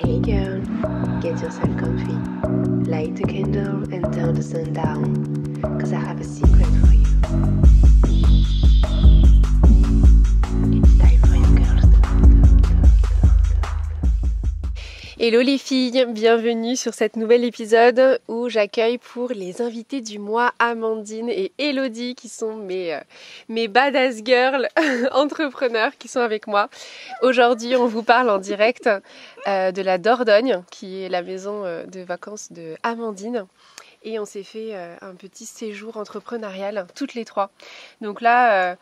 Hey girl, get yourself comfy. Light a candle and turn the sun down, 'cause I have a secret for you. It's time for your girls to Hello les filles, bienvenue sur cet nouvel épisode où j'accueille pour les invités du mois Amandine et Elodie qui sont mes badass girls entrepreneurs qui sont avec moi. Aujourd'hui on vous parle en direct de la Dordogne qui est la maison de vacances de Amandine. Et on s'est fait un petit séjour entrepreneurial toutes les trois. Donc là,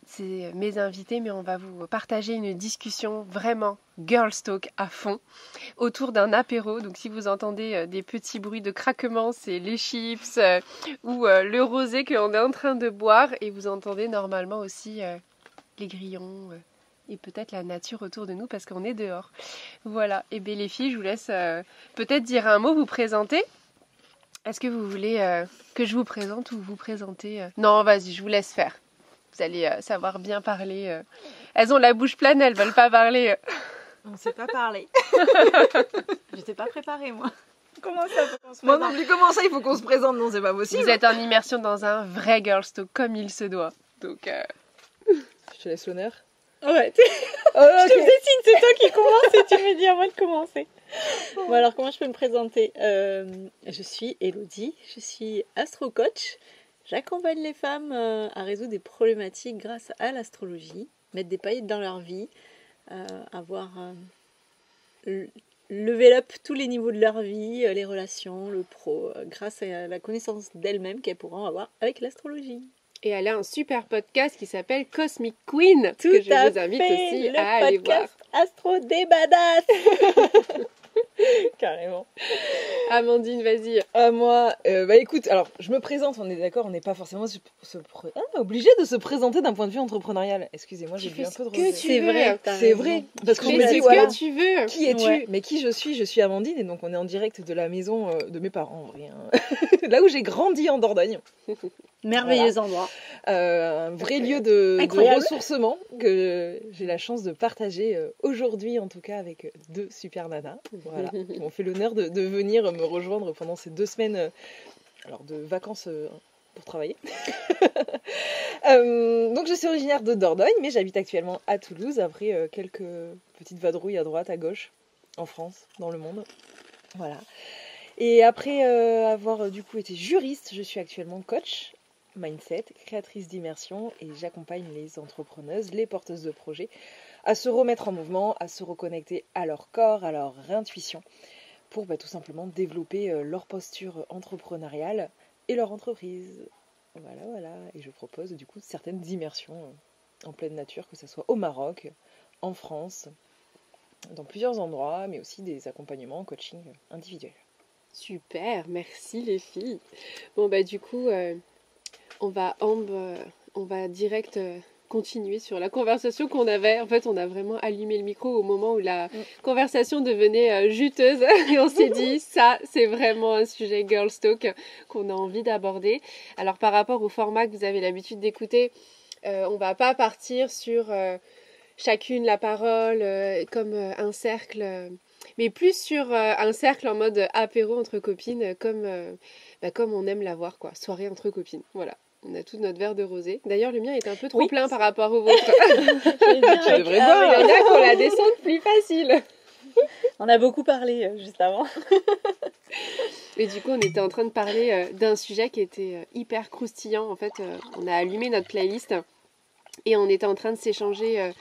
c'est mes invités, mais on va vous partager une discussion vraiment girls talk à fond autour d'un apéro. Donc si vous entendez des petits bruits de craquement, c'est les chips ou le rosé qu'on est en train de boire. Et vous entendez normalement aussi les grillons et peut-être la nature autour de nous parce qu'on est dehors. Voilà, et bien les filles, je vous laisse peut-être dire un mot, vous présenter. Est-ce que vous voulez que je vous présente ou vous présenter Non, vas-y, je vous laisse faire. Vous allez savoir bien parler. Elles ont la bouche pleine, elles veulent pas parler. On ne sait pas parler. J'étais pas préparée, moi. Comment ça, faut qu'on se Moi présente non plus, comment ça, il faut qu'on se présente? Non, c'est pas possible. Vous êtes en immersion dans un vrai girls talk comme il se doit. Donc, Je te laisse l'honneur. Ouais, Oh, je te faisais signe, c'est toi qui commence et tu me dis à moi de commencer. Bon, alors comment je peux me présenter? Je suis Elodie, je suis astro-coach. J'accompagne les femmes à résoudre des problématiques grâce à l'astrologie, mettre des paillettes dans leur vie, avoir level up tous les niveaux de leur vie, les relations, le pro, grâce à la connaissance d'elles-mêmes qu'elles pourront avoir avec l'astrologie. et elle a un super podcast qui s'appelle Cosmic Queen, Tout que je à vous invite fait, aussi le à aller voir. podcast Astro des Badass. Carrément. Amandine, vas-y. Moi, écoute, alors je me présente, on est d'accord, on n'est pas forcément obligé de se présenter d'un point de vue entrepreneurial. Excusez-moi, j'ai bu un peu de rosé. C'est vrai, t'as C'est raison. vrai, parce qu'on Mais me c'est dit, ce voilà, que tu veux. qui es-tu? Ouais. Mais qui je suis Amandine, et donc on est en direct de la maison de mes parents, en vrai, hein. Là où j'ai grandi en Dordogne. Merveilleux endroit. Un vrai lieu de Incroyable. ressourcement que j'ai la chance de partager aujourd'hui, en tout cas avec deux super nanas, voilà, qui m'ont fait l'honneur de venir me rejoindre pendant ces 2 semaines de vacances pour travailler. Donc je suis originaire de Dordogne, mais j'habite actuellement à Toulouse après quelques petites vadrouilles à droite, à gauche, en France, dans le monde. Voilà. Et après avoir du coup été juriste, je suis actuellement coach mindset, créatrice d'immersion, et j'accompagne les entrepreneuses, les porteuses de projets à se remettre en mouvement, à se reconnecter à leur corps, à leur intuition, pour tout simplement développer leur posture entrepreneuriale et leur entreprise. Voilà. Et je propose du coup certaines immersions en pleine nature, que ce soit au Maroc, en France, dans plusieurs endroits, mais aussi des accompagnements en coaching individuel. Super, merci les filles. Bon du coup, on va direct continuer sur la conversation qu'on avait. En fait, on a vraiment allumé le micro au moment où la conversation devenait juteuse et on s'est dit, ça, c'est vraiment un sujet girls talk qu'on a envie d'aborder. Alors, par rapport au format que vous avez l'habitude d'écouter, on va pas partir sur chacune la parole comme un cercle... mais plus sur un cercle en mode apéro entre copines, comme on aime l'avoir, quoi. Soirée entre copines, voilà. On a tout notre verre de rosé. D'ailleurs, le mien est un peu trop plein par rapport au vôtre. Tu devrais boire. Il y en a qu'on la descente plus facile. On a beaucoup parlé juste avant. Et du coup, on était en train de parler d'un sujet qui était hyper croustillant. En fait, on a allumé notre playlist et on était en train de s'échanger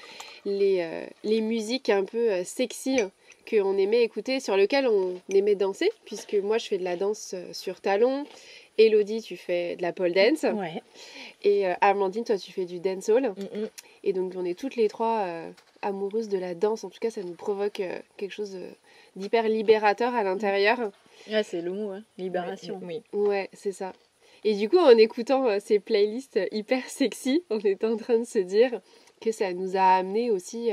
les musiques un peu sexy qu'on aimait écouter, sur lesquelles on aimait danser, puisque moi, je fais de la danse sur talons. Elodie, tu fais de la pole dance. Ouais. Et Amandine, toi, tu fais du dancehall. Et donc, on est toutes les trois amoureuses de la danse. En tout cas, ça nous provoque quelque chose d'hyper libérateur à l'intérieur. Ouais, c'est le mot, hein. Libération. Oui. Ouais, c'est ça. Et du coup, en écoutant ces playlists hyper sexy, on était en train de se dire que ça nous a amené aussi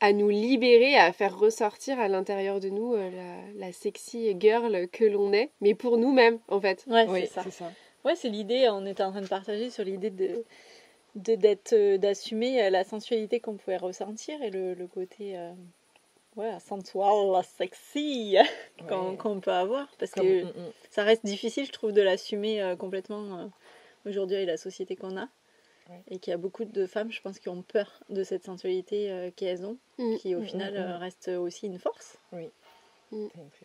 à nous libérer, à faire ressortir à l'intérieur de nous la sexy girl que l'on est, mais pour nous-mêmes, en fait. Ouais, Oui, c'est ça. c'est ça. Ouais, c'est l'idée, on était en train de partager sur l'idée d'assumer la sensualité qu'on pouvait ressentir et le côté sensual, sexy qu'on peut avoir. Parce que ça reste difficile, je trouve, de l'assumer complètement aujourd'hui avec la société qu'on a. Et qu'il y a beaucoup de femmes, je pense, qui ont peur de cette sensualité qu'elles ont, qui au final reste aussi une force. Oui.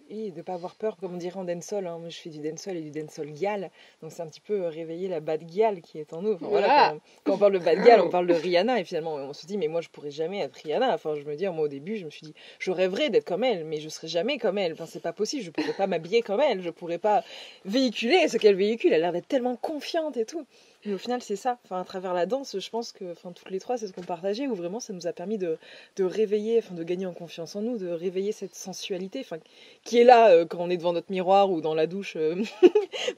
Et de ne pas avoir peur, comme on dirait en dancehall. Hein. Moi, je fais du dancehall et du dancehall gal. Donc, c'est un petit peu réveiller la bad gal qui est en nous. Enfin, voilà, quand on parle de bad gal, on parle de Rihanna. Et finalement, on se dit, mais moi, je pourrais jamais être Rihanna. Enfin, je me dis, moi, au début, je me suis dit, je rêverais d'être comme elle, mais je serai jamais comme elle. Enfin, c'est pas possible. Je pourrais pas m'habiller comme elle. Je pourrais pas véhiculer ce qu'elle véhicule. Elle a l'air d'être tellement confiante et tout. Mais au final, c'est ça. Enfin, à travers la danse, je pense que toutes les trois, c'est ce qu'on partageait, où vraiment ça nous a permis de réveiller, de gagner en confiance en nous, de réveiller cette sensualité qui est là quand on est devant notre miroir ou dans la douche,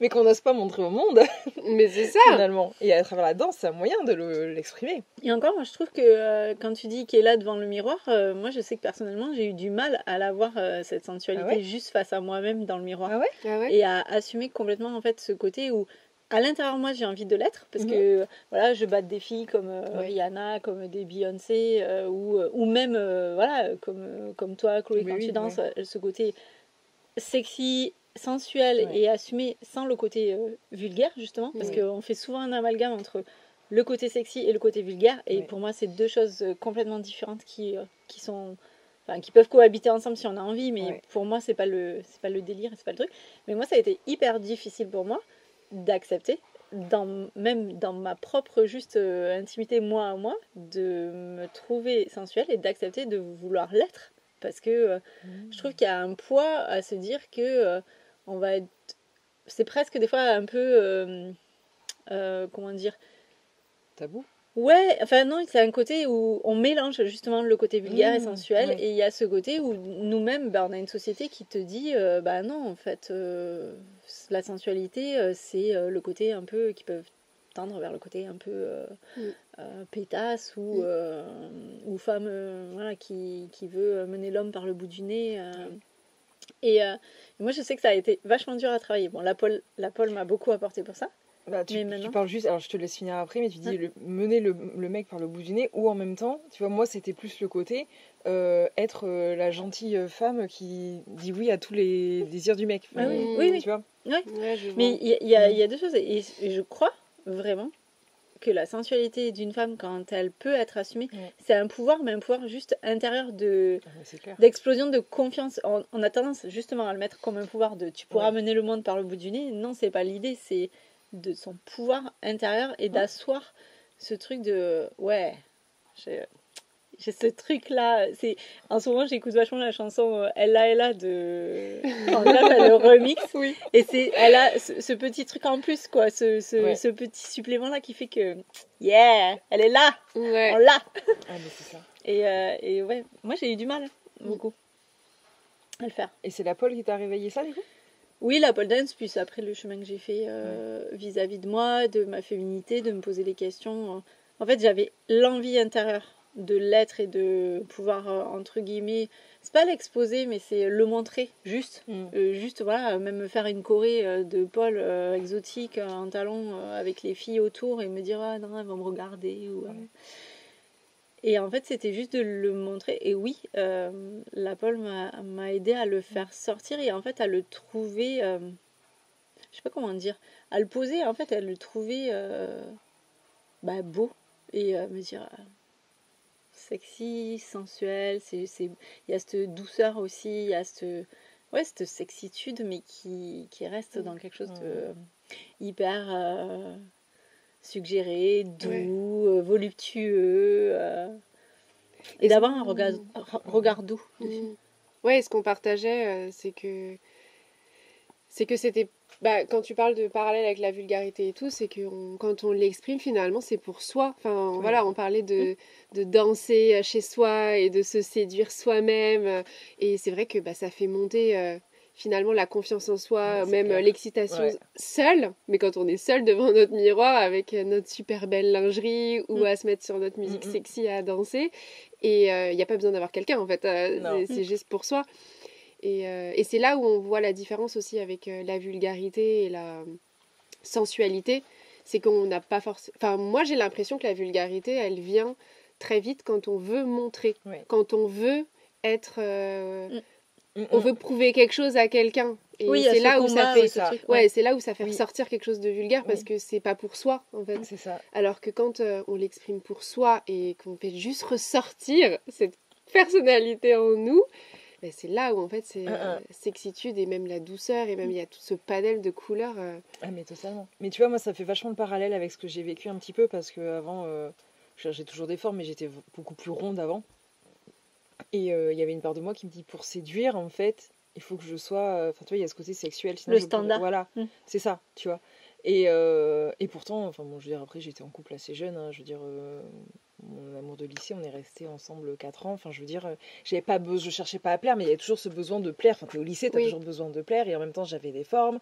mais qu'on n'ose pas montrer au monde. Mais c'est ça finalement. Et à travers la danse, c'est un moyen de l'exprimer. Et encore, moi, je trouve que quand tu dis qu'elle est là devant le miroir, moi, je sais que personnellement, j'ai eu du mal à la voir, cette sensualité, juste face à moi-même dans le miroir. Et à assumer complètement, en fait, ce côté où à l'intérieur moi j'ai envie de l'être parce que voilà, je batte des filles comme Rihanna, comme des Beyoncé ou même voilà comme toi Chloé quand tu danses, ce côté sexy, sensuel et assumé sans le côté vulgaire justement parce qu'on fait souvent un amalgame entre le côté sexy et le côté vulgaire et pour moi c'est deux choses complètement différentes qui sont qui peuvent cohabiter ensemble si on a envie mais pour moi c'est pas le délire, c'est pas le truc. Mais moi ça a été hyper difficile pour moi d'accepter, même dans ma propre juste intimité, moi à moi, de me trouver sensuelle et d'accepter de vouloir l'être. Parce que je trouve qu'il y a un poids à se dire que on va être... C'est presque des fois un peu... comment dire... Tabou. Ouais, enfin non, c'est un côté où on mélange justement le côté vulgaire et sensuel et il y a ce côté où nous-mêmes, on a une société qui te dit non, en fait, la sensualité, c'est le côté un peu qui peut tendre vers le côté un peu pétasse ou femme voilà, qui veut mener l'homme par le bout du nez. Et moi, je sais que ça a été vachement dur à travailler. Bon, la pole m'a beaucoup apporté pour ça. Tu parles juste, alors je te laisse finir après, mais tu dis mener le mec par le bout du nez, ou en même temps, tu vois, moi c'était plus le côté être la gentille femme qui dit oui à tous les désirs du mec. Enfin, oui. Tu vois. Ouais, mais il y a deux choses, et je crois vraiment que la sensualité d'une femme, quand elle peut être assumée, c'est un pouvoir, mais un pouvoir juste intérieur d'explosion de confiance. On a tendance justement à le mettre comme un pouvoir de tu pourras mener le monde par le bout du nez. Non, c'est pas l'idée, c'est de son pouvoir intérieur et d'asseoir ce truc de j'ai ce truc là. En ce moment j'écoute vachement la chanson Ella de le remix et elle a ce petit truc en plus quoi, ce petit supplément là qui fait que elle est là, on l'a. C'est ça. Et moi j'ai eu du mal beaucoup à le faire. Et c'est la pole qui t'a réveillé ça du coup? Oui, la pole dance, puis après le chemin que j'ai fait vis-à-vis de moi, de ma féminité, de me poser des questions. En fait, j'avais l'envie intérieure de l'être et de pouvoir, entre guillemets, c'est pas l'exposer, mais c'est le montrer, juste. Juste, voilà, même me faire une choré de pole exotique en talons avec les filles autour et me dire, ah non, elles vont me regarder. Et en fait, c'était juste de le montrer. Et oui, la pole m'a aidé à le faire sortir et en fait à le trouver, je sais pas comment dire, à le poser, en fait, à le trouver beau et me dire sexy, sensuel. Il y a cette douceur aussi, il y a cette sexitude, mais qui reste dans quelque chose de hyper... suggéré, doux, voluptueux, et d'avoir un regard doux dessus. Ouais, ce qu'on partageait, c'est que c'était... quand tu parles de parallèle avec la vulgarité et tout, c'est que quand on l'exprime, finalement, c'est pour soi. Enfin, voilà, on parlait de danser chez soi et de se séduire soi-même. Et c'est vrai que ça fait monter... finalement la confiance en soi, même l'excitation seule, mais quand on est seul devant notre miroir avec notre super belle lingerie ou à se mettre sur notre musique sexy à danser, et il n'y a pas besoin d'avoir quelqu'un en fait, c'est juste pour soi. Et c'est là où on voit la différence aussi avec la vulgarité et la sensualité, c'est qu'on n'a pas forcément... Enfin, moi j'ai l'impression que la vulgarité, elle vient très vite quand on veut montrer, quand on veut être... on veut prouver quelque chose à quelqu'un. Et oui, c'est là où combat, ça fait... ce truc, c'est là où ça fait ressortir quelque chose de vulgaire parce que c'est pas pour soi, en fait. C'est ça. Alors que quand on l'exprime pour soi et qu'on fait juste ressortir cette personnalité en nous, ben c'est là où en fait c'est sexitude et même la douceur et même il y a tout ce panel de couleurs. Ah mais totalement. Mais tu vois, moi ça fait vachement le parallèle avec ce que j'ai vécu un petit peu parce que avant, j'ai toujours des formes mais j'étais beaucoup plus ronde avant. Et il y avait une part de moi qui me dit pour séduire en fait, il faut que je sois... Enfin tu vois, il y a ce côté sexuel. Sinon le standard. Voilà, c'est ça, tu vois. Et pourtant, enfin bon, je veux dire, après j'étais en couple assez jeune, hein, je veux dire... Mon amour de lycée, on est restés ensemble 4 ans. Enfin, je veux dire, je cherchais pas à plaire, mais il y avait toujours ce besoin de plaire. Enfin, t'es au lycée, t'as toujours besoin de plaire, et en même temps, j'avais des formes.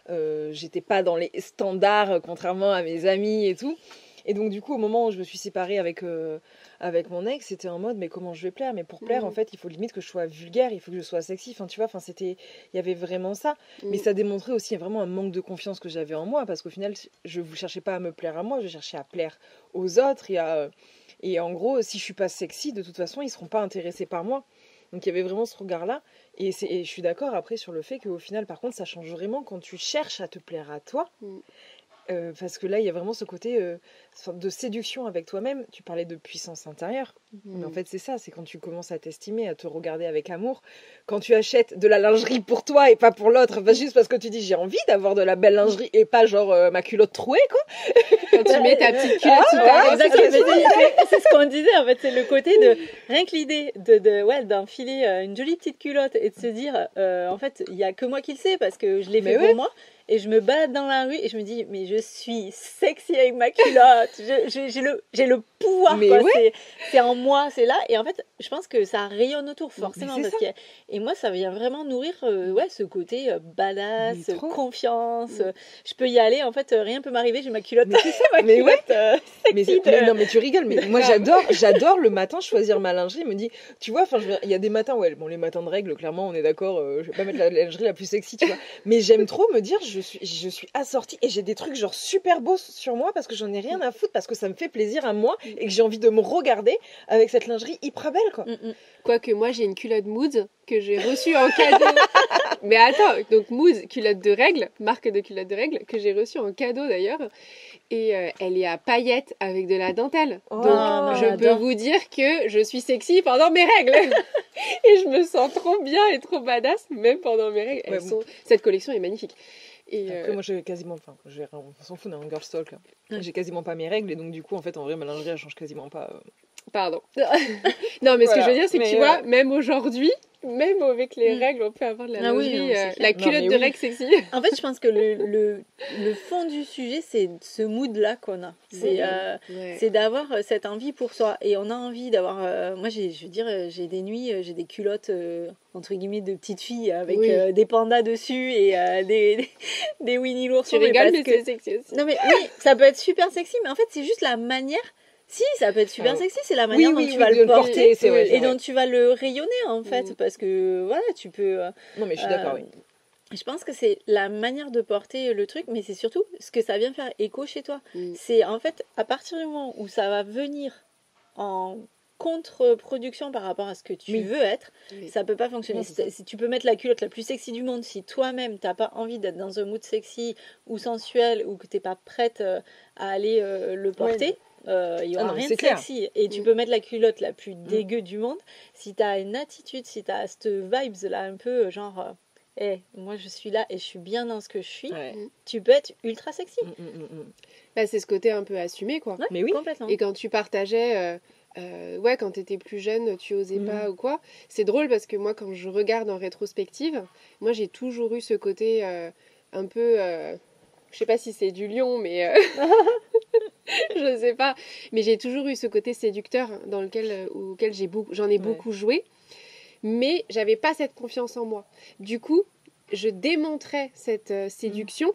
J'étais pas dans les standards, contrairement à mes amis et tout. Et donc, du coup, au moment où je me suis séparée avec mon ex, c'était en mode, mais comment je vais plaire? Mais pour plaire, en fait, il faut limite que je sois vulgaire, il faut que je sois sexy. Enfin, tu vois, il y avait vraiment ça. Mais ça démontrait aussi vraiment un manque de confiance que j'avais en moi, parce qu'au final, je ne cherchais pas à me plaire à moi, je cherchais à plaire aux autres et en gros, si je suis pas sexy, de toute façon, ils seront pas intéressés par moi. Donc il y avait vraiment ce regard-là. Et je suis d'accord après sur le fait qu'au final, par contre, ça change vraiment quand tu cherches à te plaire à toi. Parce que là, il y a vraiment ce côté de séduction avec toi-même. Tu parlais de puissance intérieure. Mais en fait, c'est ça. C'est quand tu commences à t'estimer, à te regarder avec amour. Quand tu achètes de la lingerie pour toi et pas pour l'autre. Pas juste parce que tu dis j'ai envie d'avoir de la belle lingerie et pas genre ma culotte trouée, quoi. Quand tu mets ta petite culotte c'est ce qu'on disait, en fait. C'est le côté de... Rien que l'idée d'enfiler une jolie petite culotte et de se dire, en fait, il n'y a que moi qui le sais parce que je l'ai fait pour moi. Et je me balade dans la rue et je me dis, mais je suis sexy avec ma culotte. J'ai le pouvoir, mais quoi. Ouais. C'est en moi, c'est là. Et en fait, je pense que ça rayonne autour, forcément. Et moi, ça vient vraiment nourrir ce côté badass, confiance. Je peux y aller, en fait, rien peut m'arriver. J'ai ma culotte. Mais c'est ça, mais non, mais tu rigoles. Mais moi, j'adore le matin choisir ma lingerie. Il me dit, tu vois, il y a des matins, les matins de règles, clairement, on est d'accord. Je vais pas mettre la lingerie la plus sexy, tu vois. Mais j'aime trop me dire, je suis assortie et j'ai des trucs genre super beaux sur moi parce que j'en ai rien à foutre, parce que ça me fait plaisir à moi et que j'ai envie de me regarder avec cette lingerie hyper belle, quoi. Quoique moi j'ai une culotte Moods que j'ai reçue en cadeau. Mais attends, donc Moods, culotte de règles, marque de culotte de règles, que j'ai reçue en cadeau d'ailleurs. Et elle est à paillettes avec de la dentelle. Donc je peux vous dire que je suis sexy pendant mes règles. Et je me sens trop bien et trop badass même pendant mes règles. Cette collection est magnifique. Et après, moi, j'ai quasiment... on s'en fout d'un girl talk, là. J'ai quasiment pas mes règles, et donc, du coup, en fait, en vrai, ma lingerie, elle change quasiment pas... Pardon. Non, mais ce que je veux dire, c'est que tu vois, même aujourd'hui, même avec les règles, on peut avoir de la lingerie, la culotte de règles sexy. En fait, je pense que le fond du sujet, c'est ce mood-là qu'on a. C'est d'avoir cette envie pour soi. Et on a envie d'avoir... moi, j'ai des nuits, j'ai des culottes, entre guillemets, de petites filles avec des pandas dessus et des Winnie l'ours. Tu rigoles, mais c'est sexy aussi. Non, mais oui, ça peut être super sexy, mais en fait, c'est juste la manière... Si, ça peut être super sexy, c'est la manière dont tu vas le porter et dont tu vas le rayonner, en fait, parce que, voilà, tu peux... Non, mais je suis d'accord, oui. Je pense que c'est la manière de porter le truc, mais c'est surtout ce que ça vient faire écho chez toi. C'est, en fait, à partir du moment où ça va venir en contre-production par rapport à ce que tu veux être, ça peut pas fonctionner. Si tu peux mettre la culotte la plus sexy du monde, si toi-même t'as pas envie d'être dans un mood sexy ou sensuel, ou que t'es pas prête à aller le porter... il y aura rien de sexy et tu peux mettre la culotte la plus dégueu du monde, si t'as une attitude, si t'as cette vibes là un peu genre moi je suis là et je suis bien dans ce que je suis, tu peux être ultra sexy. Bah, c'est ce côté un peu assumé, quoi. Mais oui, complètement. Et quand tu partageais quand t'étais plus jeune, tu osais pas ou quoi, c'est drôle parce que moi quand je regarde en rétrospective, moi j'ai toujours eu ce côté un peu je sais pas si c'est du lion, mais je sais pas, mais j'ai toujours eu ce côté séducteur dans auquel j'en ai beaucoup joué, mais j'avais pas cette confiance en moi. Du coup, je démontrais cette séduction,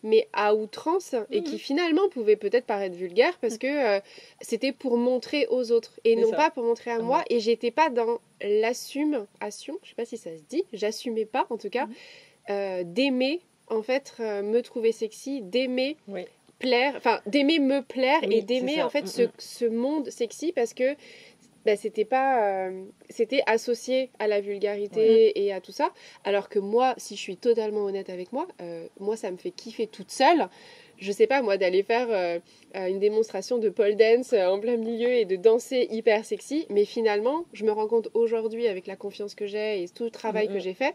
mais à outrance, et qui finalement pouvait peut-être paraître vulgaire parce que c'était pour montrer aux autres et non pas pour montrer à moi, et j'étais pas dans l'assumption, je sais pas si ça se dit, j'assumais pas en tout cas, d'aimer en fait me trouver sexy, d'aimer plaire, enfin d'aimer me plaire et d'aimer en fait ce monde sexy, parce que c'était associé à la vulgarité et à tout ça. Alors que moi, si je suis totalement honnête avec moi, moi ça me fait kiffer toute seule. Je sais pas moi d'aller faire une démonstration de pole dance en plein milieu et de danser hyper sexy, mais finalement je me rends compte aujourd'hui avec la confiance que j'ai et tout le travail que j'ai fait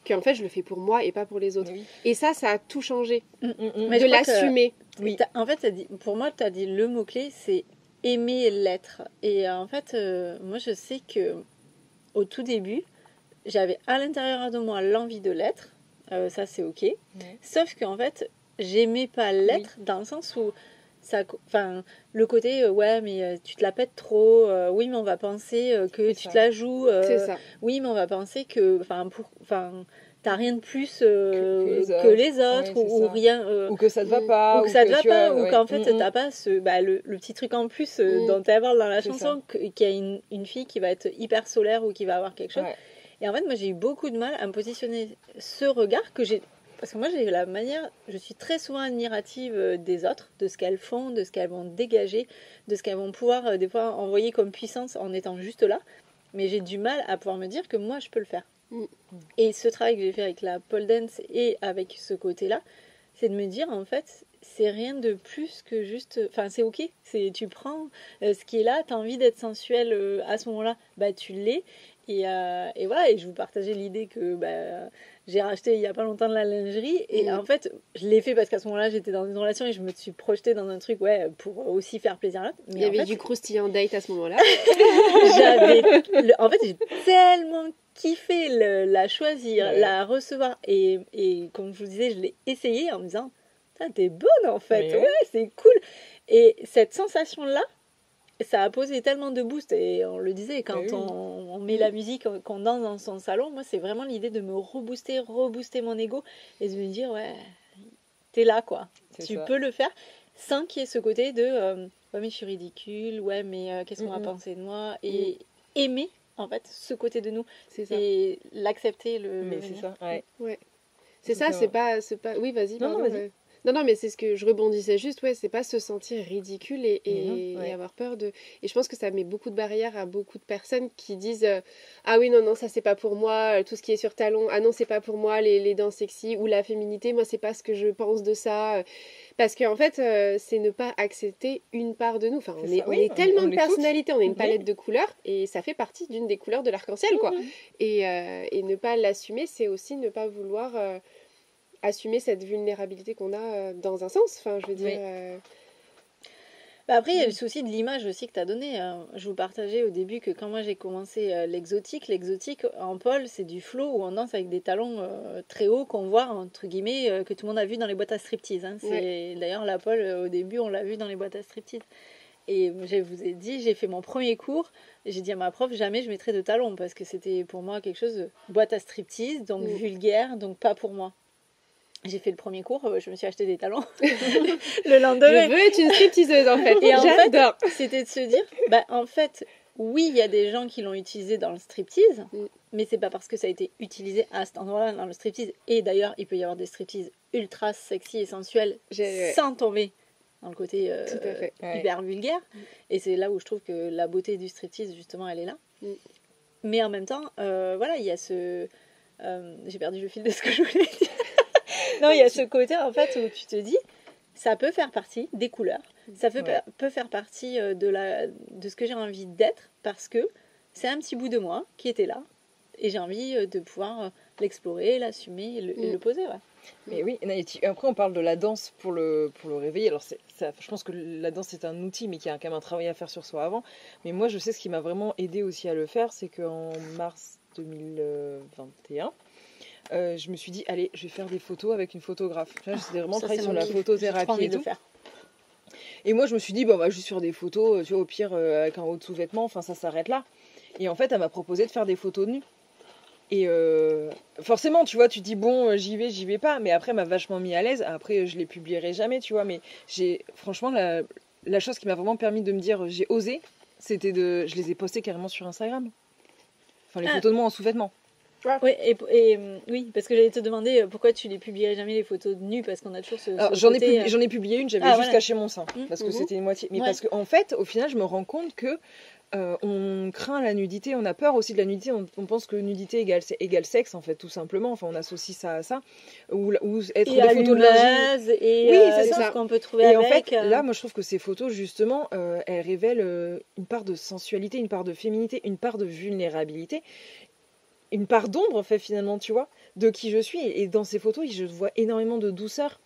qu'en fait je le fais pour moi et pas pour les autres. Et ça a tout changé de l'assumer. Oui. En fait pour moi tu as dit le mot-clé, c'est aimer l'être. Et en fait moi je sais que au tout début j'avais à l'intérieur de moi l'envie de l'être, ça c'est ok, sauf qu'en fait j'aimais pas l'être dans le sens où ça, enfin, le côté ouais mais tu te la pètes trop, oui mais on va penser que tu te la joues, oui mais on va penser que t'as rien de plus que les autres ou rien ou que ça te va pas ou que ça te va pas ou qu'en fait t'as pas le petit truc en plus dont tu parles dans la chanson qu'il y a une fille qui va être hyper solaire ou qui va avoir quelque chose. Et en fait moi j'ai eu beaucoup de mal à me positionner ce regard que j'ai. Parce que moi, j'ai la manière, je suis très souvent admirative des autres, de ce qu'elles font, de ce qu'elles vont dégager, de ce qu'elles vont pouvoir des fois envoyer comme puissance en étant juste là. Mais j'ai du mal à pouvoir me dire que moi, je peux le faire. Et ce travail que j'ai fait avec la pole dance et avec ce côté-là, c'est de me dire, en fait, c'est rien de plus que juste... Enfin, c'est ok. Tu prends ce qui est là, tu as envie d'être sensuel à ce moment-là, bah tu l'es. Et voilà, et je vous partageais l'idée que j'ai racheté il n'y a pas longtemps de la lingerie. Et en fait, je l'ai fait parce qu'à ce moment-là, j'étais dans une relation et je me suis projetée dans un truc pour aussi faire plaisir à l'autre. Il y avait du croustillant date à ce moment-là. En fait, j'ai tellement kiffé la choisir, la recevoir. Et comme je vous disais, je l'ai essayé en me disant, t'es bonne en fait, c'est cool. Et cette sensation-là, ça a posé tellement de boost, et on le disait, quand on met la musique, qu'on danse dans son salon, moi c'est vraiment l'idée de me rebooster mon ego et de me dire t'es là quoi, tu peux le faire sans qu'il y ait ce côté de ouais mais je suis ridicule, ouais mais qu'est-ce qu'on va penser de moi, et aimer en fait ce côté de nous, et l'accepter mais c'est ça, c'est ça, c'est pas oui vas-y, vas-y. Non, mais c'est ce que je rebondissais juste, c'est pas se sentir ridicule et avoir peur de... Et je pense que ça met beaucoup de barrières à beaucoup de personnes qui disent ah oui, non, ça c'est pas pour moi, tout ce qui est sur talons, ah non, c'est pas pour moi, les danses sexy ou la féminité, moi c'est pas ce que je pense de ça. Parce qu'en fait, c'est ne pas accepter une part de nous. Enfin, on est tellement de personnalités, on est une palette de couleurs et ça fait partie d'une des couleurs de l'arc-en-ciel, quoi. Et ne pas l'assumer, c'est aussi ne pas vouloir... assumer cette vulnérabilité qu'on a dans un sens, enfin je veux dire... Après il y a le souci de l'image aussi que tu as donné, je vous partageais au début que quand moi j'ai commencé l'exotique en pole c'est du flow où on danse avec des talons très hauts qu'on voit entre guillemets que tout le monde a vu dans les boîtes à striptease, D'ailleurs la pole au début on l'a vu dans les boîtes à striptease. Et je vous ai dit, j'ai fait mon premier cours, j'ai dit à ma prof, jamais je mettrai de talons parce que c'était pour moi quelque chose de boîte à striptease, donc vulgaire, donc pas pour moi. J'ai fait le premier cours, je me suis acheté des talons le lendemain. Je veux être une stripteaseuse en fait. Et en fait, c'était de se dire, en fait, oui, il y a des gens qui l'ont utilisé dans le striptease, mais c'est pas parce que ça a été utilisé à cet endroit-là dans le striptease. Et d'ailleurs, il peut y avoir des striptease ultra sexy et sensuels sans tomber dans le côté hyper vulgaire. Et c'est là où je trouve que la beauté du striptease, justement, elle est là. Mais en même temps, voilà, il y a ce... j'ai perdu le fil de ce que je voulais dire. Non, il y a ce côté en fait où tu te dis, ça peut faire partie des couleurs, ça peut faire partie de ce que j'ai envie d'être parce que c'est un petit bout de moi qui était là et j'ai envie de pouvoir l'explorer, l'assumer et le poser. Mais oui, après on parle de la danse pour le réveiller. Alors je pense que la danse c'est un outil, mais qu'il y a quand même un travail à faire sur soi avant. Mais moi je sais ce qui m'a vraiment aidé aussi à le faire, c'est qu'en mars 2021, je me suis dit, allez, je vais faire des photos avec une photographe. J'étais vraiment travaillé sur la photothérapie et tout. Et moi, je me suis dit, on va juste faire des photos, tu vois, au pire, avec un haut de sous-vêtement, enfin, ça s'arrête là. Et en fait, elle m'a proposé de faire des photos de nu. Et forcément, tu vois, tu dis, bon, j'y vais pas. Mais après, elle m'a vachement mis à l'aise. Après, je les publierai jamais, tu vois. Mais franchement, la chose qui m'a vraiment permis de me dire, j'ai osé, c'était je les ai postées carrément sur Instagram. Enfin, les photos de moi en sous-vêtements. Oui, oui, parce que j'allais te demander pourquoi tu les publierais jamais les photos de nu, parce qu'on a toujours ce j'en ai publié une, j'avais juste caché mon sein parce que c'était une moitié. Mais parce qu'en fait, au final, je me rends compte que on craint la nudité, on a peur aussi de la nudité, on pense que nudité égale sexe en fait, tout simplement. Enfin, on associe ça à ça. Ou être Et des photos de lingerie. et Oui, c'est tout ça. ce qu'on peut trouver Et avec. en fait, là, moi je trouve que ces photos, justement, elles révèlent une part de sensualité, une part de féminité, une part de vulnérabilité, une part d'ombre, en fait, finalement, tu vois, de qui je suis. Et dans ces photos, je vois énormément de douceur.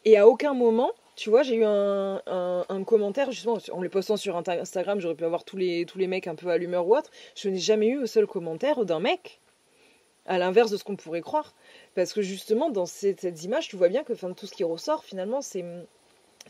Et à aucun moment, tu vois, j'ai eu un commentaire, justement, en les postant sur Instagram, j'aurais pu avoir tous les mecs un peu allumeurs ou autre. Je n'ai jamais eu un seul commentaire d'un mec, à l'inverse de ce qu'on pourrait croire. Parce que justement, dans cette image, tu vois bien que tout ce qui ressort, finalement, c'est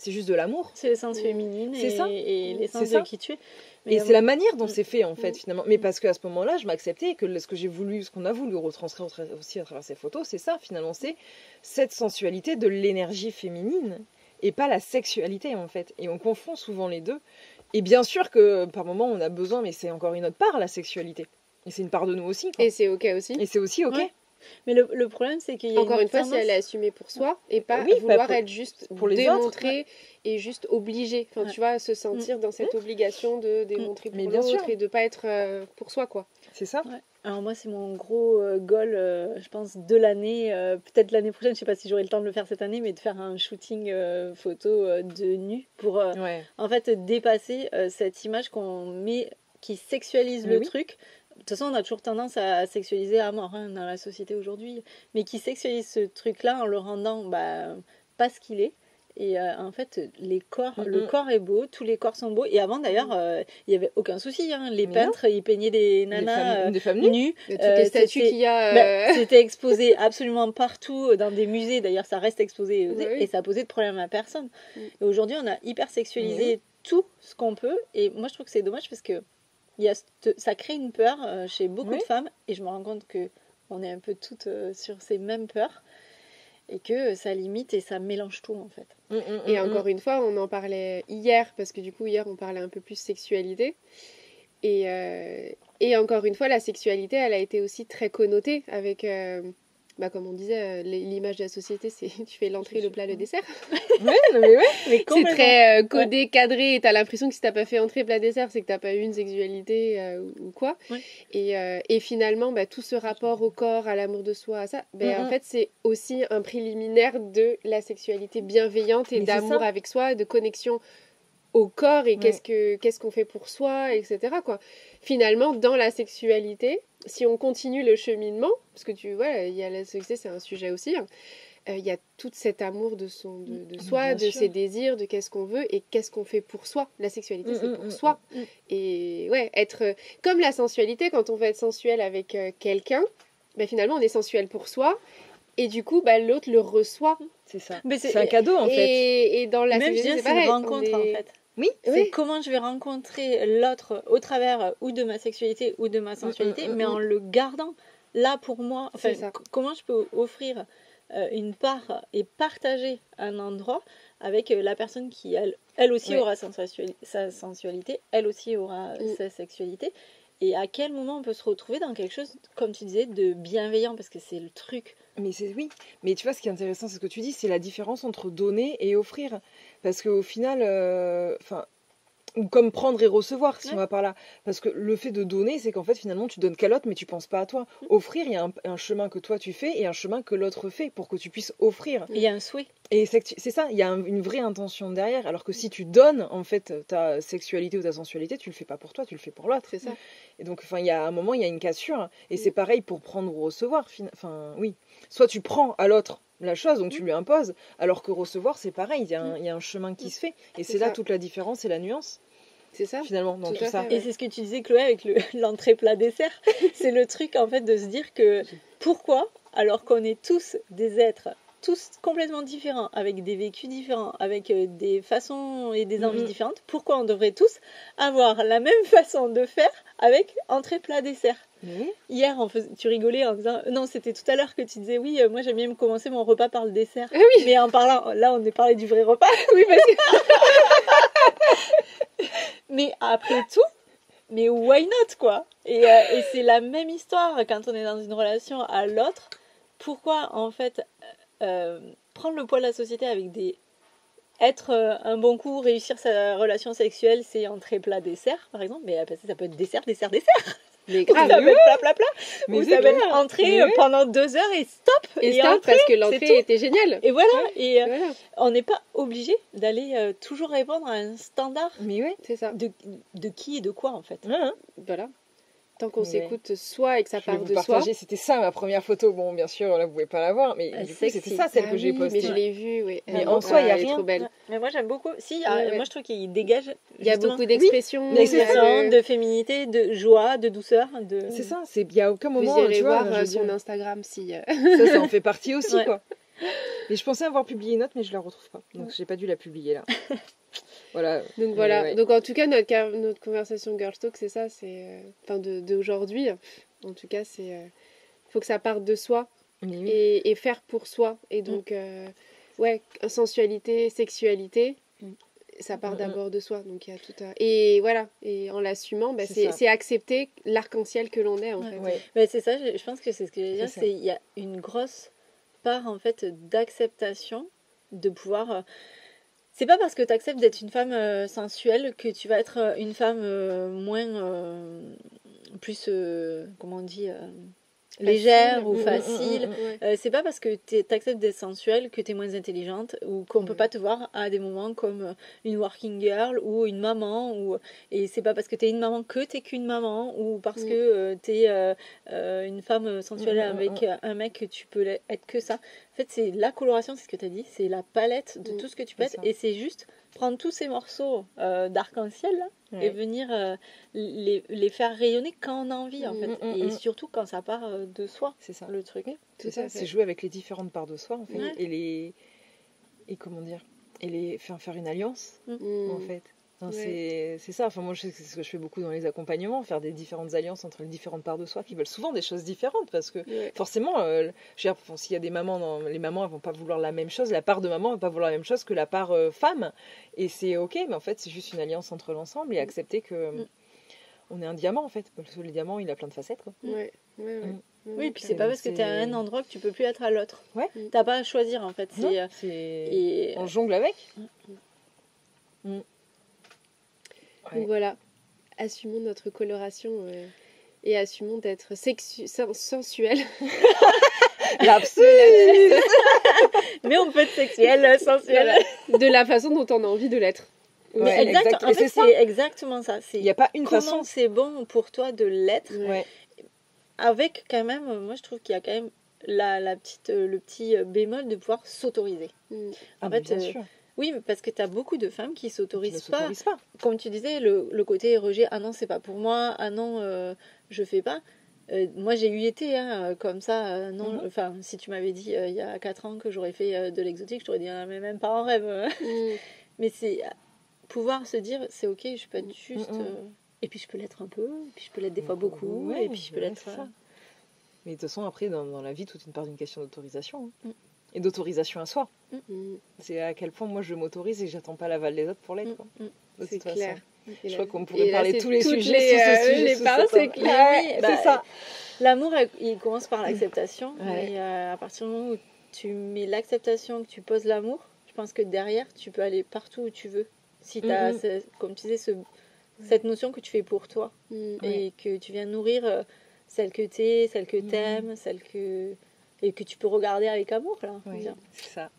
juste de l'amour. C'est l'essence féminine C'est ça. et l'essence C'est ça. de qui tu es. Et c'est la manière dont c'est fait, en fait, finalement. Mais parce qu'à ce moment-là, je m'acceptais, que ce qu'on a voulu retranscrire aussi à travers ces photos, c'est ça, finalement. C'est cette sensualité de l'énergie féminine et pas la sexualité, en fait. Et on confond souvent les deux. Et bien sûr que, par moments, on a besoin, mais c'est encore une autre part, la sexualité. Et c'est une part de nous aussi, quoi. Et c'est ok aussi. Et c'est aussi ok. Ouais. Mais le problème, c'est qu'il y a Encore une fois, tendance... si elle est assumée pour soi et pas Oui, vouloir pas être juste pour les démontrée et juste obligée. Enfin, Ouais. tu vois, se sentir dans cette obligation de démontrer Mais pour bien sûr. l'autre et de pas être pour soi, quoi. C'est ça. Ouais. Alors moi, c'est mon gros goal, je pense, de l'année. Peut-être l'année prochaine, je sais pas si j'aurai le temps de le faire cette année, mais de faire un shooting photo de nu pour, Ouais. en fait, dépasser cette image qu'on met, qui sexualise Mais le oui. truc. De toute façon, on a toujours tendance à sexualiser à mort dans la société aujourd'hui, mais qui sexualise ce truc-là en le rendant pas ce qu'il est. Et en fait, le corps est beau, tous les corps sont beaux. Et avant, d'ailleurs, il n'y avait aucun souci. Les Mais peintres, ils peignaient des nanas des femmes nues. nues. De toutes les statues c'était- qu'il y a. C'était exposé absolument partout dans des musées. D'ailleurs, ça reste exposé Oui. et ça posait de problème à personne. Mm. Et aujourd'hui, on a hyper sexualisé tout ce qu'on peut. Et moi, je trouve que c'est dommage parce que ça crée une peur chez beaucoup Oui. de femmes. Et je me rends compte que on est un peu toutes sur ces mêmes peurs. Et que ça limite et ça mélange tout, en fait. Et encore une fois, on en parlait hier, parce que du coup, hier, on parlait un peu plus sexualité. Et encore une fois, la sexualité, elle a été aussi très connotée avec, comme on disait, l'image de la société, c'est tu fais l'entrée, le plat, le dessert. Ouais, non, mais ouais. Mais C'est complètement. très codé, cadré, et t'as l'impression que si t'as pas fait entrée, plat, dessert, c'est que t'as pas eu une sexualité ou quoi. Ouais. Et finalement, tout ce rapport au corps, à l'amour de soi, à ça, en Mhm. fait, c'est aussi un préliminaire de la sexualité bienveillante et Mais c'est d'amour ça. avec soi, de connexion au corps et Ouais. qu'est-ce qu'on fait pour soi, etc. quoi. Finalement, dans la sexualité, si on continue le cheminement, parce que tu vois, il y a la sexualité, c'est un sujet aussi, il y a tout cet amour de soi, Bien de sûr. ses désirs, de qu'est-ce qu'on veut et qu'est-ce qu'on fait pour soi. La sexualité, c'est pour soi. Et ouais, être comme la sensualité, quand on veut être sensuel avec quelqu'un, finalement, on est sensuel pour soi. Et du coup, l'autre le reçoit. C'est ça. Mais C'est un cadeau, en fait. Et dans la Même je sexualité, dirais, c'est c'est une pareil. rencontre, en fait. Oui. C'est Oui. comment je vais rencontrer l'autre au travers ou de ma sexualité ou de ma sensualité, mais en le gardant là pour moi. Enfin, C'est ça. comment je peux offrir une part et partager un endroit avec la personne qui, elle aussi Ouais. aura sa sensualité, elle aussi aura sa sexualité. Et à quel moment on peut se retrouver dans quelque chose, comme tu disais, de bienveillant, parce que c'est le truc. Mais oui, mais tu vois, ce qui est intéressant, c'est ce que tu dis, c'est la différence entre donner et offrir. Parce qu'au final, ou comme prendre et recevoir, si Ouais. on va par là. Parce que le fait de donner, c'est qu'en fait, finalement, tu donnes qu'à l'autre, mais tu penses pas à toi. Offrir, il y a un chemin que toi tu fais et un chemin que l'autre fait pour que tu puisses offrir. Il y a un souhait. Et c'est ça, il y a une vraie intention derrière. Alors que si tu donnes, en fait, ta sexualité ou ta sensualité, tu le fais pas pour toi, tu le fais pour l'autre. C'est ça. Et donc, il y a un moment, il y a une cassure. Et c'est pareil pour prendre ou recevoir. Oui. Soit tu prends à l'autre la chose, donc tu lui imposes, alors que recevoir, c'est pareil. Il y a un chemin qui se fait. Et c'est là ça. toute la différence et la nuance, C'est ça. finalement, dans Tout tout à ça. fait, Et c'est ce que tu disais, Chloé, avec l'entrée plat dessert. C'est le truc, en fait, de se dire que pourquoi, alors qu'on est tous des êtres, tous complètement différents, avec des vécus différents, avec des façons et des envies différentes, pourquoi on devrait tous avoir la même façon de faire avec entrée plat dessert? Oui. Hier, tu rigolais en disant... Non, c'était tout à l'heure que tu disais, oui, moi j'aime bien commencer mon repas par le dessert. Ah oui. Mais en parlant, là, on est parlé du vrai repas. Oui, parce que Mais après tout, mais why not, quoi? Et c'est la même histoire quand on est dans une relation à l'autre. Pourquoi, en fait, prendre le poids de la société avec des être un bon coup, réussir sa relation sexuelle, c'est entrée plat dessert, par exemple. Mais ça peut être dessert. Mais Ou grave. ça peut être plat. Mais Ou c'est ça peut être clair. entrée Mais pendant 2 heures et stop. Et stop, entrée, parce que c'est l'entrée tout. était géniale. Et voilà. Et Voilà, on n'est pas obligé d'aller toujours répondre à un standard Mais ouais. c'est ça. de qui et de quoi, en fait. Hein, Voilà. Tant qu'on Mais s'écoute soi et que ça je vais part vous de soi. partager, c'était ça ma première photo. Bon, bien sûr, là, vous pouvez pas la voir, mais Elle du coup, sexy. c'était ça celle Ah que j'ai oui, postée. mais je l'ai vue, oui. Mais Elle- en soi, il y a elle est rien. trop belle. Ouais. Mais moi, j'aime beaucoup. Si, Ouais. moi, je trouve qu'il dégage. Il y a justement, beaucoup d'expressions. Oui, il y a d'expression, de- de féminité, de joie, de douceur. C'est ça, il y a aucun Vous moment, irez tu vois, voir je veux son dire, Instagram si. ça en fait partie aussi, Ouais. quoi. Et je pensais avoir publié une autre, mais je la retrouve pas. Donc, j'ai pas dû la publier là. Voilà. Donc Mais voilà. ouais. Donc en tout cas, notre conversation Girl Talk, c'est ça. C'est enfin d'aujourd'hui. En tout cas, c'est faut que ça parte de soi Mais oui. et faire pour soi. Et donc ouais, sensualité, sexualité. Ça part d'abord de soi, donc il y a tout à... Et voilà, et en l'assumant, bah, C'est ça. c'est accepter l'arc-en-ciel que l'on est, en fait. Ouais. Mais c'est ça, je pense que c'est ce que je veux dire, C'est ça. c'est il y a une grosse part en fait d'acceptation de pouvoir. C'est pas parce que tu acceptes d'être une femme sensuelle que tu vas être une femme moins plus comment on dit légère ou facile. Ouais. C'est pas parce que tu acceptes d'être sensuelle que tu es moins intelligente ou qu'on peut pas te voir à des moments comme une working girl ou une maman. Et c'est pas parce que tu es une maman que tu qu'une maman ou parce que tu es une femme sensuelle avec un mec que tu peux être que ça. En fait, c'est la coloration, c'est ce que tu as dit, c'est la palette de tout ce que tu peux être. ça. Et c'est juste prendre tous ces morceaux d'arc-en-ciel là, et venir les faire rayonner quand on a envie en fait. Et surtout quand ça part de soi, C'est ça. le truc. C'est Tout ça, à fait. c'est jouer avec les différentes parts de soi en fait, Ouais. et comment dire, et les faire une alliance Mm. en fait. Enfin, Ouais. c'est ça. Enfin moi c'est ce que je fais beaucoup dans les accompagnements, faire des différentes alliances entre les différentes parts de soi qui veulent souvent des choses différentes parce que Ouais. forcément, je veux dire, s'il y a des mamans, les mamans elles vont pas vouloir la même chose, la part de maman va pas vouloir la même chose que la part femme et c'est ok, mais en fait c'est juste une alliance entre l'ensemble et accepter que on est un diamant en fait, parce que le diamant il a plein de facettes quoi. Ouais. Ouais. Oui, puis c'est pas parce que tu es à un endroit que tu peux plus être à l'autre. Ouais. T'as pas à choisir en fait. Non, C'est c'est on jongle avec. Donc voilà, assumons notre coloration et assumons d'être sensuel. Lapsus. mais on peut être sexuel, sensuel. De la façon dont on a envie de l'être. Mais Ouais, exact, en et fait, c'est ça. c'est exactement ça. Il n'y a pas une comment façon. c'est bon pour toi de l'être. Ouais. Avec quand même, moi je trouve qu'il y a quand même le petit bémol de pouvoir s'autoriser. Mm. En mais fait, bien sûr. oui, parce que tu as beaucoup de femmes qui Qui ne s'autorisent pas. s'autorisent pas. Comme tu disais, le côté rejet, ah non, c'est pas pour moi, ah non, je fais pas. Moi j'ai eu été comme ça, non, enfin, si tu m'avais dit il y a 4 ans que j'aurais fait de l'exotique, je t'aurais dit, ah, mais même pas en rêve. Mm. Mais c'est pouvoir se dire, c'est ok, je peux être juste. Et puis je peux l'être un peu, et puis je peux l'être des fois beaucoup, Ouais, et puis je peux ouais, l'être. c'est ça. Mais de toute façon, après, dans la vie, toute une part d'une question d'autorisation. Mm. Et d'autorisation à soi. Mm. C'est à quel point moi je m'autorise et que j'attends pas l'aval des autres pour l'être. quoi. De C'est toute façon. clair. Je crois qu'on pourrait parler c'est tous les toutes sujets sur ce sujet. les sous parts, cet c'est angle. clair. Ouais, Oui, bah, c'est ça. L'amour, il commence par l'acceptation. Ouais. Et à partir du moment où tu mets l'acceptation, que tu poses l'amour, je pense que derrière, tu peux aller partout où tu veux. Si tu as, comme tu disais, cette notion que tu fais pour toi Mm. et que tu viens nourrir celle que tu es, celle que tu aimes, et que tu peux regarder avec amour. Là, Ouais, bien. c'est ça.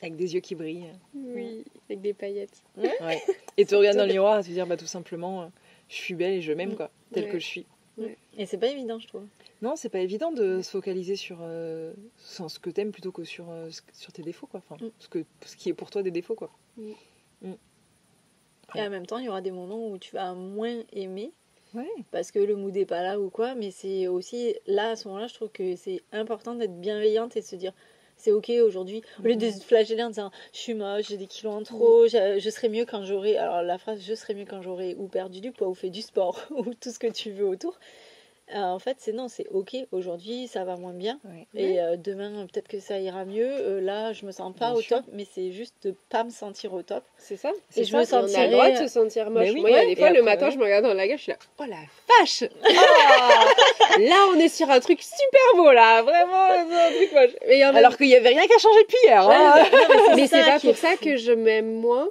Avec des yeux qui brillent. Oui, avec des paillettes. Ouais. Et te regarder dans le miroir et te dire bah, tout simplement, je suis belle et je m'aime, quoi, telle Ouais. que je suis. Et c'est pas évident, je trouve. Non, c'est pas évident de se focaliser sur ce que t'aimes plutôt que sur tes défauts, quoi. Enfin, ce qui est pour toi des défauts, quoi. Et en même temps, il y aura des moments où tu vas moins aimer Ouais. parce que le mood n'est pas là ou quoi, mais c'est aussi là, à ce moment-là, je trouve que c'est important d'être bienveillante et de se dire c'est ok aujourd'hui, au lieu de se flageller en disant je suis moche, j'ai des kilos en trop, je serai mieux quand j'aurai, alors la phrase je serai mieux quand j'aurai ou perdu du poids ou fait du sport ou tout ce que tu veux autour, En fait, c'est ok. Aujourd'hui, ça va moins bien. Ouais. Et demain, peut-être que ça ira mieux. Là, je me sens pas Bien au sûr. top, mais c'est juste de pas me sentir au top. C'est ça. Et je me On a le sentirais- droit de se sentir moche. Mais oui, Moi, il y a ouais. des fois, Et le après, matin, ouais. je me regarde dans la gueule, je suis là, oh la vache. Ah là, on est sur un truc super beau, là. Vraiment, c'est un truc moche. Et en même- Alors qu'il n'y avait rien qu'à changer depuis hier. hein. mais c'est pas qui est pour ça fou. que je m'aime moins.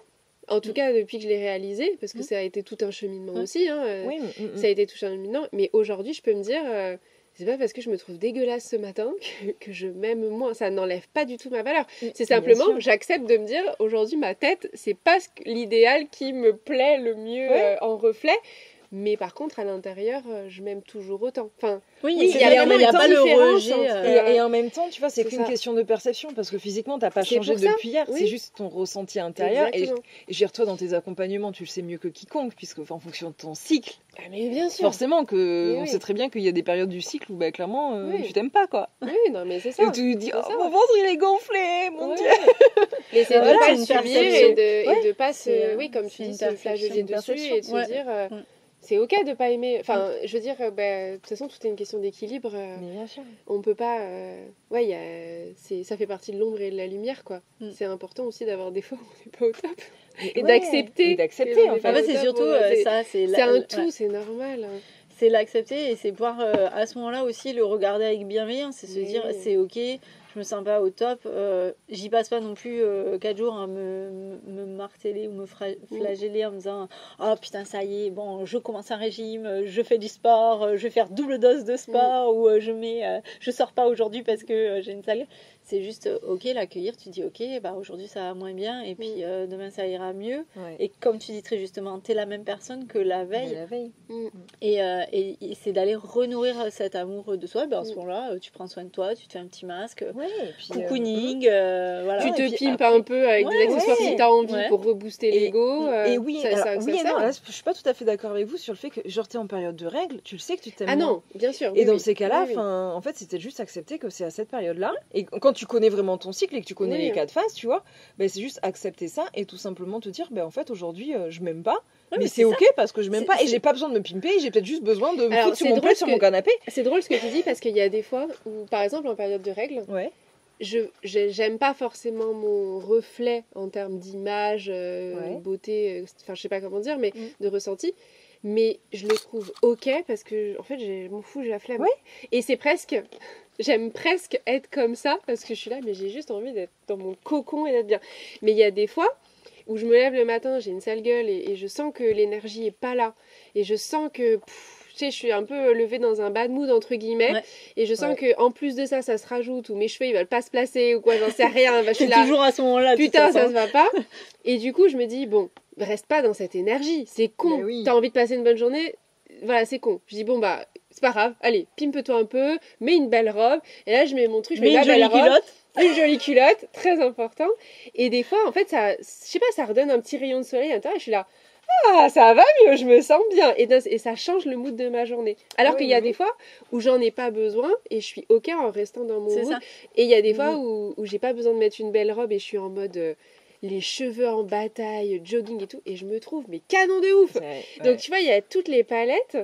En tout cas, depuis que je l'ai réalisé, parce que ça a été tout un cheminement aussi. Hein, Oui, ça a été tout un cheminement. Mais aujourd'hui, je peux me dire, c'est pas parce que je me trouve dégueulasse ce matin que je m'aime moins. Ça n'enlève pas du tout ma valeur. C'est Bien simplement sûr. que j'accepte de me dire, aujourd'hui, ma tête, c'est pas l'idéal qui me plaît le mieux Ouais. en reflet. Mais par contre, à l'intérieur, je m'aime toujours autant. Enfin, Oui, Oui, c'est il y a ça, en mais il même n'y a temps pas le différence rejet. entre- Et en même temps, tu vois, c'est C'est qu'une ça. question de perception parce que physiquement, t'as pas C'est changé pour ça, depuis hier. oui. C'est juste ton ressenti intérieur. Et exactement. je toi, dans tes accompagnements, tu le sais mieux que quiconque, puisque en fonction de ton cycle, Ah, mais bien sûr. forcément que Mais on oui. sait très bien qu'il y a des périodes du cycle où bah, clairement Oui. tu t'aimes pas quoi. Oui, non, mais c'est ça. Et tu te dis c'est oh, ça. mon ventre il est gonflé, mon Ouais. dieu. Mais c'est Voilà, de pas c'est le une subir perception. et de pas C'est, se, oui, comme tu c'est dis, une se perception, flageller une dessus perception. et de se Ouais. dire, Mm. c'est ok de pas aimer. Enfin, je veux dire, de toute façon, tout est une question d'équilibre. Mais bien sûr. On peut pas, ouais, ça fait partie de l'ombre et de la lumière, quoi. Mm. C'est important aussi d'avoir des fois où on n'est pas au top et Ouais. d'accepter. Et d'accepter, que l'on en n'est fait. pas En fait, au c'est top, surtout c'est- ça. C'est un tout, c'est normal. hein. C'est l'accepter et c'est pouvoir à ce moment-là aussi le regarder avec bienveillance, c'est se Oui. dire c'est ok, je me sens pas au top, j'y passe pas non plus 4 jours à me marteler ou me flageller en me disant oh putain ça y est, bon je commence un régime, je fais du sport, je vais faire double dose de sport ou je sors pas aujourd'hui parce que j'ai une sale gueule. C'est juste ok, l'accueillir, tu dis ok, bah aujourd'hui ça va moins bien et puis demain ça ira mieux. Ouais. Et comme tu dis très justement, t'es la même personne que la veille. Mais la veille. Mm. Et c'est d'aller renourrir cet amour de soi. Ben, en ce Mm. moment-là, tu prends soin de toi, tu te fais un petit masque, Ouais. Et puis, cocooning, voilà. Tu et te puis pimpes après- un peu avec des Ouais, accessoires ouais. si t'as envie Ouais. pour rebooster Et- l'ego. Et oui, ça, alors, ça oui et sert. non, là, je suis pas tout à fait d'accord avec vous sur le fait que genre t'es en période de règles, tu le sais que tu t'aimes Ah moins. non, bien sûr. Et oui, dans oui. ces cas-là, Oui, oui. en fait, c'était juste accepter que c'est à cette période-là. Et quand tu connais vraiment ton cycle et que tu connais Oui. les 4 phases, tu vois, ben, c'est juste accepter ça et tout simplement te dire, ben, en fait, aujourd'hui, je m'aime pas. Ouais, mais c'est c'est ok parce que je m'aime C'est- pas et c'est- j'ai pas besoin de me pimper, j'ai peut-être juste besoin de me Alors, foutre sur c'est mon drôle plaid, sur que- mon canapé. C'est drôle ce que tu dis parce qu'il y a des fois où, par exemple, en période de règles, Ouais. j'aime pas forcément mon reflet en termes d'image, Ouais. beauté, enfin je sais pas comment dire, mais Mm. de ressenti. Mais je le trouve ok parce que en fait je m'en fous, j'ai la flemme. Ouais. Et c'est presque, j'aime presque être comme ça parce que je suis là, mais j'ai juste envie d'être dans mon cocon et d'être bien. Mais il y a des fois où je me lève le matin, j'ai une sale gueule et je sens que l'énergie est pas là. Et je sens que, tu sais, je suis un peu levée dans un bad mood entre guillemets. Ouais. Et je sens Ouais. que en plus de ça, ça se rajoute ou mes cheveux ils veulent pas se placer ou quoi, j'en sais rien. Bah, je suis C'est là, toujours à ce moment-là. de toute putain, ça façon. se va pas. Et du coup, je me dis, bon, reste pas dans cette énergie. C'est con. Mais oui. T'as envie de passer une bonne journée. Voilà, c'est con. Je dis, bon, bah, c'est pas grave. Allez, pimpe-toi un peu. Mets une belle robe. Et là, je mets mon truc. Je Mais mets une ma belle jolie robe. culotte. Une jolie culotte. Très important. Et des fois, en fait, ça, je sais pas, ça redonne un petit rayon de soleil à l'intérieur. Et je suis là. Ah, ça va mieux, je me sens bien. Et ça change le mood de ma journée. Alors Oui, qu'il y a oui. des fois où j'en ai pas besoin et je suis ok en restant dans mon C'est mood. ça. Et il y a des fois où j'ai pas besoin de mettre une belle robe et je suis en mode les cheveux en bataille, jogging et tout. Et je me trouve, mais canon de ouf. Donc tu vois, il y a toutes les palettes.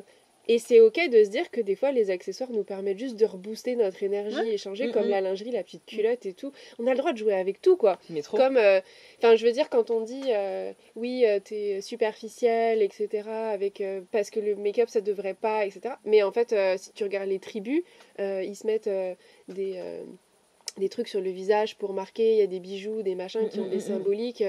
Et c'est ok de se dire que des fois les accessoires nous permettent juste de rebooster notre énergie Ouais. et changer Mm, comme mm. la lingerie, la petite culotte et tout. On a le droit de jouer avec tout quoi. mais trop. Comme, enfin, je veux dire, quand on dit oui, t'es superficielle, etc., avec, parce que le make-up ça devrait pas, etc. Mais en fait, si tu regardes les tribus, ils se mettent des trucs sur le visage pour marquer, il y a des bijoux, des machins qui ont des symboliques.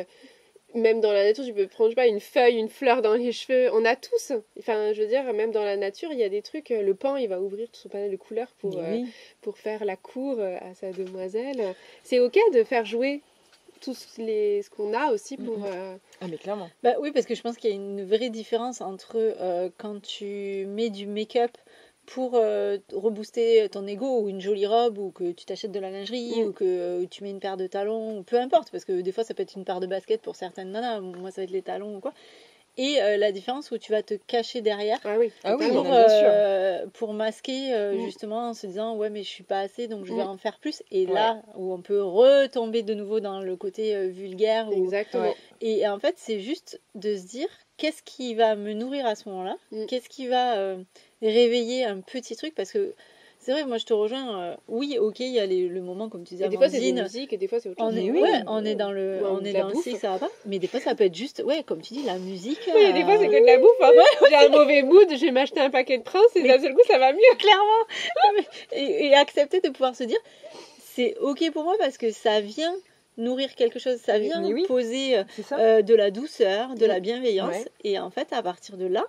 Même dans la nature, tu peux prendre, je sais pas, une feuille, une fleur dans les cheveux. On a tous. Enfin, je veux dire, même dans la nature, il y a des trucs. Le pan, il va ouvrir tout son panel de couleurs pour, Mais oui. pour faire la cour à sa demoiselle. C'est ok de faire jouer tout ce qu'on a aussi pour... Ah mais clairement. Bah oui, parce que je pense qu'il y a une vraie différence entre quand tu mets du make-up pour rebooster ton ego ou une jolie robe ou que tu t'achètes de la lingerie ou que tu mets une paire de talons ou peu importe, parce que des fois ça peut être une paire de baskets pour certaines nanas, moi ça va être les talons ou quoi. Et la différence où tu vas te cacher derrière Ah oui, Ah oui, totalement. non, bien sûr. pour masquer justement en se disant ouais mais je suis pas assez donc je vais Mm. en faire plus, et là où on peut retomber de nouveau dans le côté vulgaire ou... Exactement. Ouais. Et en fait c'est juste de se dire qu'est-ce qui va me nourrir à ce moment-là, Mm. qu'est-ce qui va réveiller un petit truc parce que c'est vrai, moi je te rejoins. Oui, ok, il y a le moment comme tu disais, Et des fois c'est des Amandine, musiques et des fois c'est autre chose. on est, oui, ouais, on est dans le, ou on de est la dans le bouffe. si, ça va pas. Mais des fois ça peut être juste, ouais, comme tu dis, la musique. Oui, des fois c'est que de la bouffe. Hein. J'ai un mauvais mood, je vais m'acheter un paquet de Prince et d'un seul coup ça va mieux. clairement. Et accepter de pouvoir se dire, c'est ok pour moi parce que ça vient nourrir quelque chose, ça vient Mais oui. poser C'est ça. de la douceur, de la bienveillance. Ouais. Et en fait, à partir de là,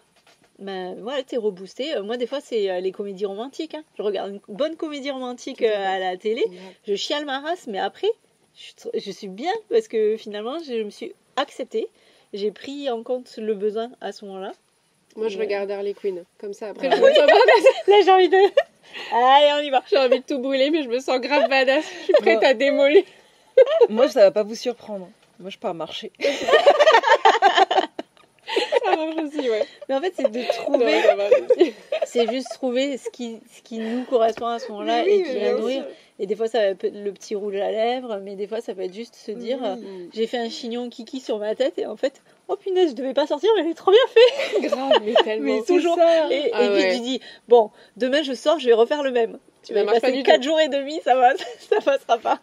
ben voilà, t'es reboosté. Moi, des fois, c'est les comédies romantiques. Hein. Je regarde une bonne comédie romantique à la télé, je chiale ma race, mais après, je suis bien parce que finalement, je me suis acceptée. J'ai pris en compte le besoin à ce moment-là. Moi je regarde Harley Quinn, comme ça après Ouais. je me sens badass. Là, j'ai envie de... Allez, on y va. J'ai envie de tout brûler mais je me sens grave badass. Je suis prête à démolir. Moi, ça va pas vous surprendre. Moi, je pars marcher. Ça marche aussi, ouais. Mais en fait, c'est de Non, trouver... ça va aussi. C'est juste trouver ce qui nous correspond à ce moment-là Mais oui, et qui mais va bien nourrir. sûr. Et des fois, ça va être le petit rouge à lèvres, mais des fois, ça peut être juste se dire Oui. j'ai fait un chignon kiki sur ma tête et en fait, oh punaise, je devais pas sortir, mais j'ai trop bien fait. Grave, mais tellement. Mais C'est toujours. ça. Et Ah puis, ouais. tu dis bon, demain, je sors, je vais refaire le même. Tu Ça vas marche pas passer du 4 tout. jours et demi, ça passera pas.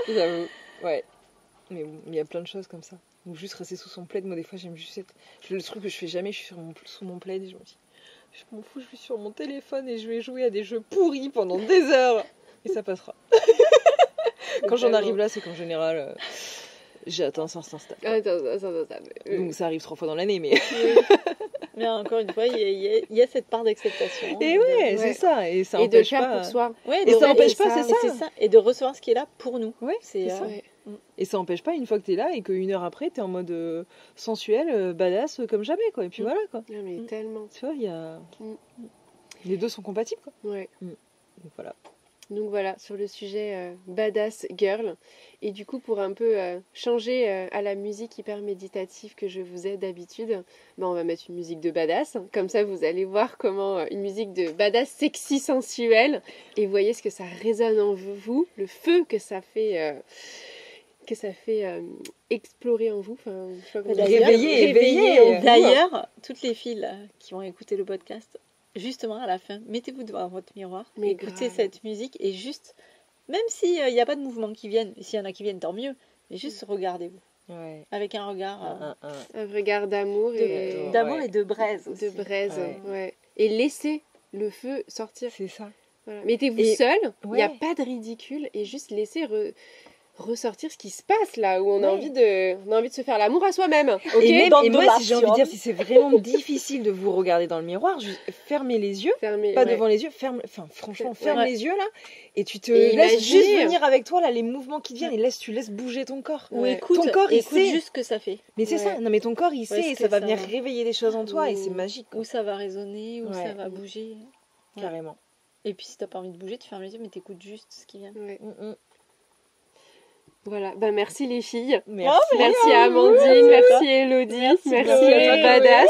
J'avoue. Ouais. Mais bon, il y a plein de choses comme ça. Ou juste rester sous son plaid. Moi, des fois, j'aime juste être. Le truc que je fais jamais, je suis sous mon plaid et je me dis, je m'en fous, je suis sur mon téléphone et je vais jouer à des jeux pourris pendant des heures. Et ça passera. Quand j'en arrive là, c'est qu'en général, j'ai atteint un certain stade. Attends. Donc ça arrive 3 fois dans l'année, mais. Mais encore une fois, il y a cette part d'acceptation. Et ouais, c'est ça. Et ça Et de le empêche faire pas. pour soi. Ouais, Et ça empêche pas, et c'est ça. Et de recevoir ce qui est là pour nous. Ouais, C'est c'est ça. Ouais. Et ça empêche pas une fois que t'es là et qu'une heure après t'es en mode sensuel, badass comme jamais quoi. Et puis voilà quoi. Ah, mais tellement. Tu vois, il y a. Mm. Les deux sont compatibles quoi. Ouais. Donc voilà. Donc voilà, sur le sujet badass girl. Et du coup, pour un peu changer à la musique hyper méditative que je vous ai d'habitude, on va mettre une musique de badass. Comme ça, vous allez voir comment une musique de badass sexy sensuelle. Et vous voyez ce que ça résonne en vous, le feu que ça fait explorer en vous. Enfin, je sais pas comment dire. Réveiller en vous. D'ailleurs, toutes les filles là, qui vont écouter le podcast, justement à la fin, mettez-vous devant votre miroir, Mais écoutez grave. cette musique et juste, même s'il n'y a pas de mouvement qui viennent, s'il y en a qui viennent, tant mieux, mais juste regardez-vous Ouais. avec un regard Un regard d'amour et d'amour ouais. et de braise aussi. de braise. Ouais. Ouais. Et laissez le feu sortir. C'est ça. Voilà. Mettez-vous Et- seul, il n'y a ouais. pas de ridicule et juste laissez ressortir ce qui se passe là où on a Ouais. envie de se faire l'amour à soi-même. Ok. Et même, bande et de moi, si j'ai envie de dire, passion. si c'est vraiment difficile de vous regarder dans le miroir, juste fermez les yeux. Fermez. Pas ouais. devant les yeux, franchement, ferme Ouais. les yeux là, et tu te Et laisses imaginez. juste venir avec toi là les mouvements qui te viennent, et tu laisses bouger ton corps. Ou Ouais. écoute, Ton corps, il écoute sait. juste ce que ça fait, Mais c'est Ouais. ça, non mais ton corps il sait, ce et que ça va ça venir va. réveiller des choses en toi, et Ouh. c'est magique, quoi. où ça va résonner, où Ouais. ça va bouger. Ouais. Carrément. Et puis si t'as pas envie de bouger, tu fermes les yeux, mais t'écoutes juste ce qui vient. Ouais. Mm. Voilà. Merci les filles. Merci. Merci à Amandine, merci Elodie, Merci, merci Chloé. Badass.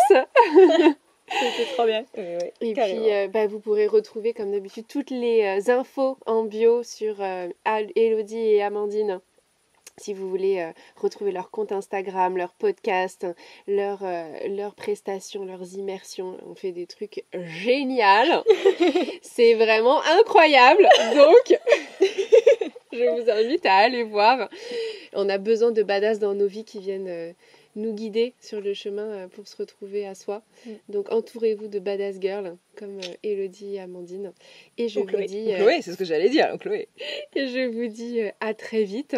C'était trop bien. Ouais, Et carrément. puis, vous pourrez retrouver, comme d'habitude, toutes les infos en bio sur Elodie et Amandine. Si vous voulez retrouver leur compte Instagram, leur podcast, leurs prestations, leurs immersions, on fait des trucs géniaux. C'est vraiment incroyable. Donc, je vous invite à aller voir. On a besoin de badass dans nos vies qui viennent nous guider sur le chemin pour se retrouver à soi. Donc entourez-vous de badass girls comme Elodie et Amandine. Et je Ou vous Chloé. dis, Ou Chloé, c'est ce que j'allais dire, Chloé. et je vous dis à très vite.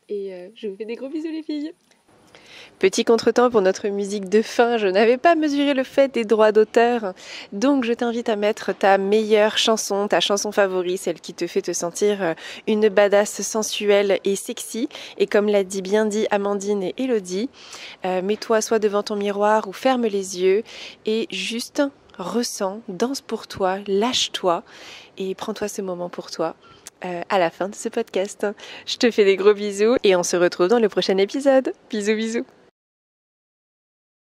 Et je vous fais des gros bisous les filles. Petit contretemps pour notre musique de fin, je n'avais pas mesuré le fait des droits d'auteur, donc je t'invite à mettre ta meilleure chanson, ta chanson favorite, celle qui te fait te sentir une badass sensuelle et sexy. Et comme l'a bien dit Amandine et Elodie, mets-toi soit devant ton miroir ou ferme les yeux et juste ressens, danse pour toi, lâche-toi et prends-toi ce moment pour toi. À la fin de ce podcast. Je te fais des gros bisous et on se retrouve dans le prochain épisode. Bisous bisous.